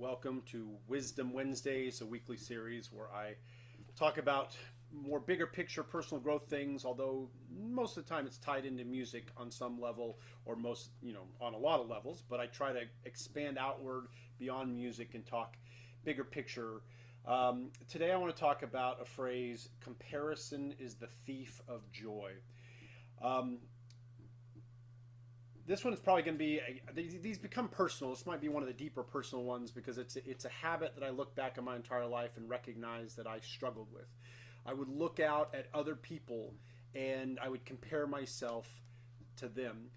Welcome to Wisdom Wednesdays, a weekly series where I talk about more bigger picture personal growth things, although most of the time it's tied into music on some level or on a lot of levels, but I try to expand outward beyond music and talk bigger picture. Today I want to talk about a phrase: comparison is the thief of joy. Um, this one is probably going to be these become personal. This might be one of the deeper personal ones because it's a habit that I look back on my entire life and recognize that I struggled with. I would look out at other people and I would compare myself to them.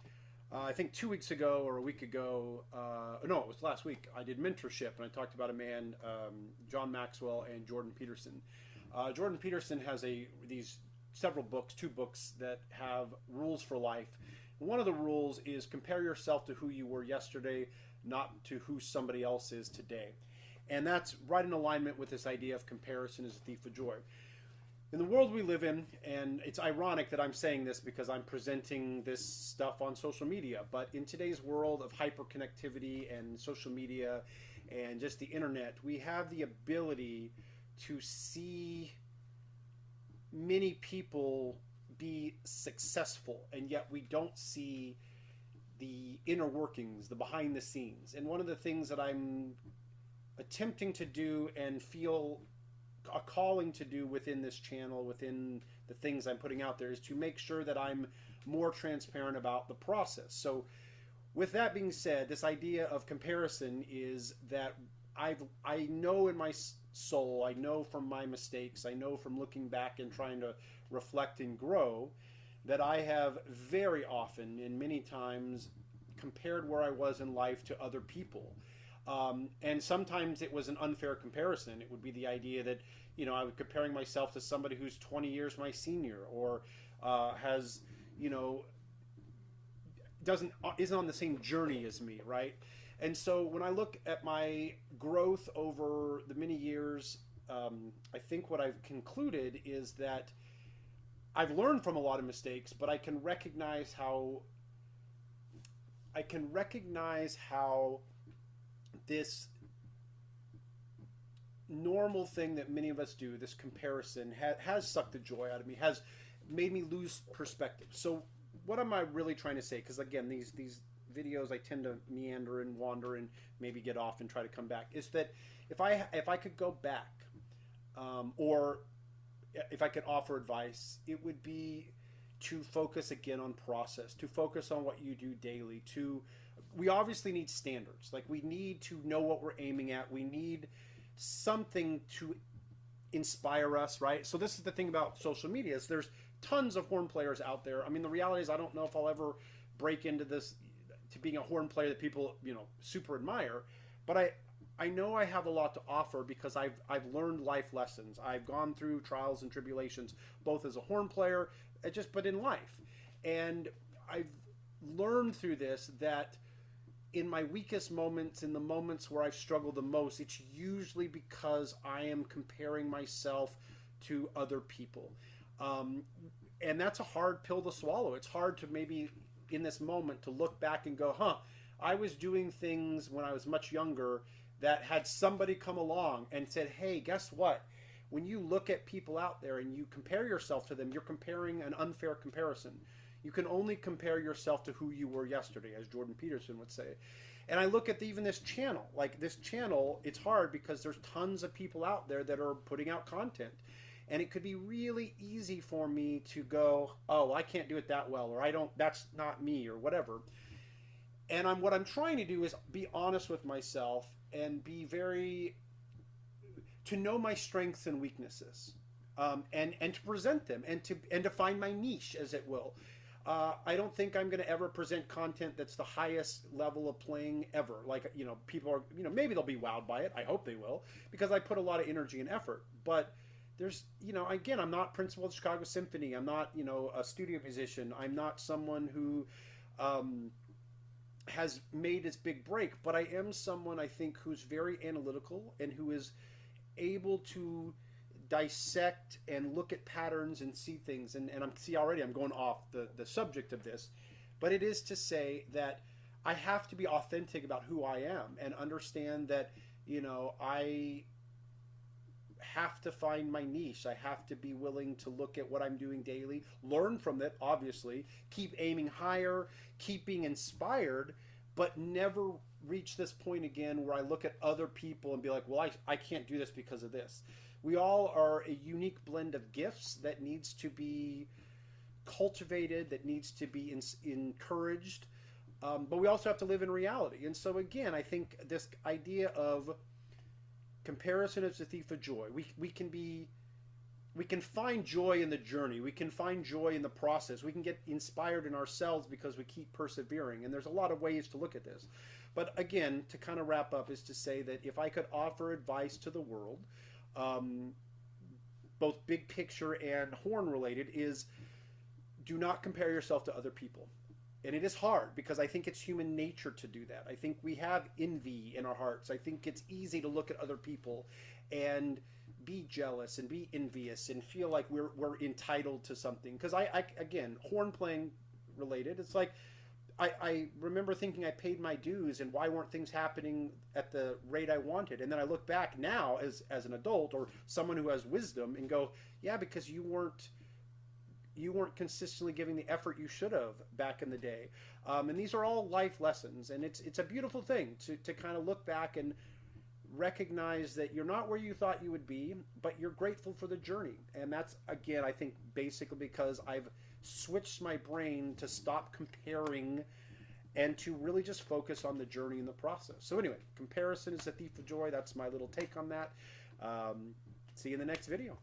I think 2 weeks ago or a week ago, no, it was last week. I did mentorship and I talked about a man, John Maxwell and Jordan Peterson. Jordan Peterson has these several books, 2 books that have rules for life. One of the rules is compare yourself to who you were yesterday, not to who somebody else is today. And that's right in alignment with this idea of comparison is a thief of joy. In the world we live in, and it's ironic that I'm saying this because I'm presenting this stuff on social media, but in today's world of hyperconnectivity and social media and just the internet, we have the ability to see many people be successful, and yet we don't see the inner workings, the behind the scenes. And one of the things that I'm attempting to do and feel a calling to do within this channel, within the things I'm putting out there, is to make sure that I'm more transparent about the process. So with that being said, this idea of comparison is that I know in my soul, I know from my mistakes, I know from looking back and trying to reflect and grow, that I have very often and many times compared where I was in life to other people. And sometimes it was an unfair comparison. It would be the idea that, I was comparing myself to somebody who's 20 years my senior or has, isn't on the same journey as me, right? And so when I look at my growth over the many years, I think what I've concluded is that I've learned from a lot of mistakes, but I can recognize how this normal thing that many of us do, this comparison, has sucked the joy out of me, has made me lose perspective. So what am I really trying to say? Because again, these videos, I tend to meander and wander and maybe get off and try to come back, is that if I could go back, or if I could offer advice, it would be to focus again on process, to focus on what you do daily. We obviously need standards. Like, we need to know what we're aiming at. We need something to inspire us, right? So this is the thing about social media, is there's tons of horn players out there. I mean, the reality is I don't know if I'll ever break into this to being a horn player that people, super admire, but I know I have a lot to offer because I've learned life lessons. I've gone through trials and tribulations, both as a horn player, but in life. And I've learned through this that in my weakest moments, in the moments where I've struggled the most, it's usually because I am comparing myself to other people. And that's a hard pill to swallow. It's hard to maybe in this moment to look back and go, I was doing things when I was much younger that had somebody come along and said, hey, guess what? When you look at people out there and you compare yourself to them, you're comparing an unfair comparison. You can only compare yourself to who you were yesterday, as Jordan Peterson would say. And I look at even this channel. Like, this channel, it's hard because there's tons of people out there that are putting out content. And it could be really easy for me to go, oh, I can't do it that well, or that's not me, or whatever. And what I'm trying to do is be honest with myself and to know my strengths and weaknesses, and to present them and to find my niche, as it will. I don't think I'm going to ever present content that's the highest level of playing ever. Like, people are, maybe they'll be wowed by it. I hope they will, because I put a lot of energy and effort. But there's, again, I'm not principal of the Chicago Symphony. I'm not, a studio musician. I'm not someone who has made its big break, but I am someone, I think, who's very analytical and who is able to dissect and look at patterns and see things. And I'm going off the subject of this, but it is to say that I have to be authentic about who I am and understand that I have to find my niche. I have to be willing to look at what I'm doing daily, learn from it, obviously, keep aiming higher, keep being inspired, but never reach this point again where I look at other people and be like, well, I can't do this because of this. We all are a unique blend of gifts that needs to be cultivated, that needs to be encouraged. But we also have to live in reality. And so, again, I think this idea of comparison is the thief of joy. We can find joy in the journey. We can find joy in the process. We can get inspired in ourselves because we keep persevering. And there's a lot of ways to look at this. But again, to kind of wrap up, is to say that if I could offer advice to the world, both big picture and horn related, is do not compare yourself to other people. And it is hard because I think it's human nature to do that. I think we have envy in our hearts. I think it's easy to look at other people and be jealous and be envious and feel like we're entitled to something. Because I again, horn playing related, it's like I remember thinking I paid my dues and why weren't things happening at the rate I wanted? And then I look back now as an adult or someone who has wisdom and go, yeah, because you weren't consistently giving the effort you should have back in the day. And these are all life lessons, and it's a beautiful thing to kind of look back and recognize that you're not where you thought you would be, but you're grateful for the journey. And that's, again, I think basically because I've switched my brain to stop comparing and to really just focus on the journey and the process. So anyway, comparison is a thief of joy. That's my little take on that. See you in the next video.